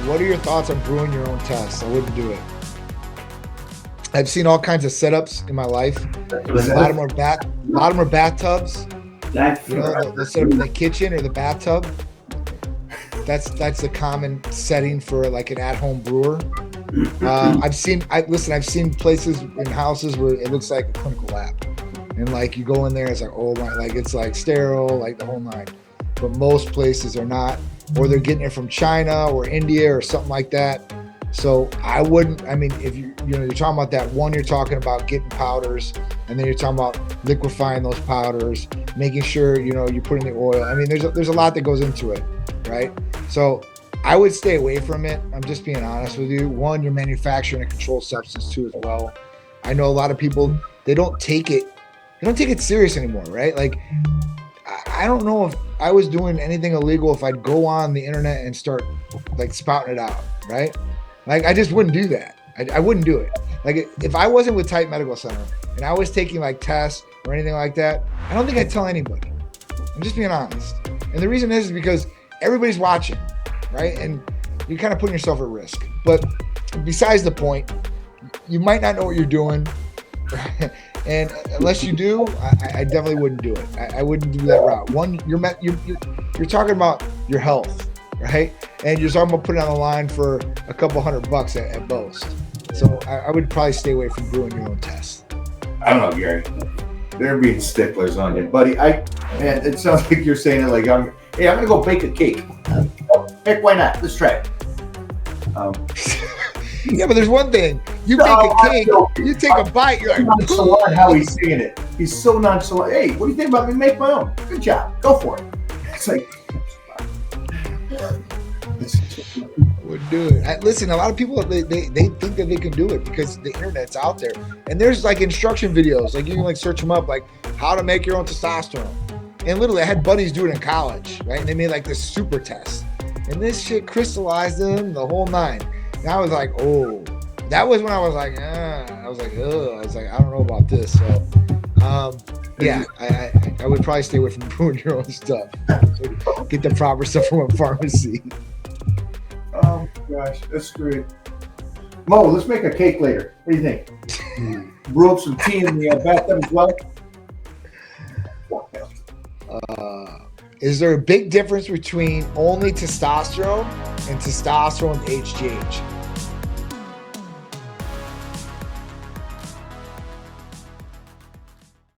what are your thoughts on brewing your own tests? I wouldn't do it. I've seen all kinds of setups in my life. A lot of them are bathtubs. They'll set up in the kitchen or the bathtub. That's the common setting for like an at-home brewer. I've seen places in houses where it looks like a clinical lab, and like you go in there, it's like, oh my, like it's like sterile, like the whole nine. But most places are not, or they're getting it from China or India or something like that. So I wouldn't. I mean, if you're talking about that one, you're talking about getting powders, and then you're talking about liquefying those powders, making sure you put in the oil. I mean, there's a lot that goes into it, right? So I would stay away from it. I'm just being honest with you. One, you're manufacturing a controlled substance too as well. I know a lot of people, they don't take it serious anymore, right? Like, I don't know if I was doing anything illegal if I'd go on the internet and start like spouting it out, right? Like, I just wouldn't do that. I wouldn't do it. Like, if I wasn't with Type Medical Center and I was taking like tests or anything like that, I don't think I'd tell anybody. I'm just being honest. And the reason is because everybody's watching, right? And you're kind of putting yourself at risk. But besides the point, you might not know what you're doing. And unless you do, I definitely wouldn't do it. I wouldn't do that route. One, you're talking about your health, right? And you're talking about putting it on the line for a couple $100 at most. So I would probably stay away from brewing your own tests. I don't know, Gary. They're being sticklers on you, buddy. Man, it sounds like you're saying it like, hey, I'm gonna go bake a cake. Heck, why not? Let's try it. Yeah, but there's one thing. You make a cake, you take a bite, you're like, nonchalant how he's saying it. He's so nonchalant. Hey, what do you think about me make my own? Good job. Go for it. It's like, would do it. Listen, a lot of people they think that they can do it because the internet's out there, and there's like instruction videos. Like you can like search them up, like how to make your own testosterone. And literally, I had buddies do it in college, right? And they made like this super test, and this shit crystallized them the whole nine. And I was like, oh, that was when I was like, I was like, I don't know about this. So, yeah, I would probably stay away from brewing your own stuff. Get the proper stuff from a pharmacy. Oh gosh, that's great. Mo, let's make a cake later. What do you think? Brew up some tea in the bathtub as well. Is there a big difference between only testosterone and testosterone with HGH?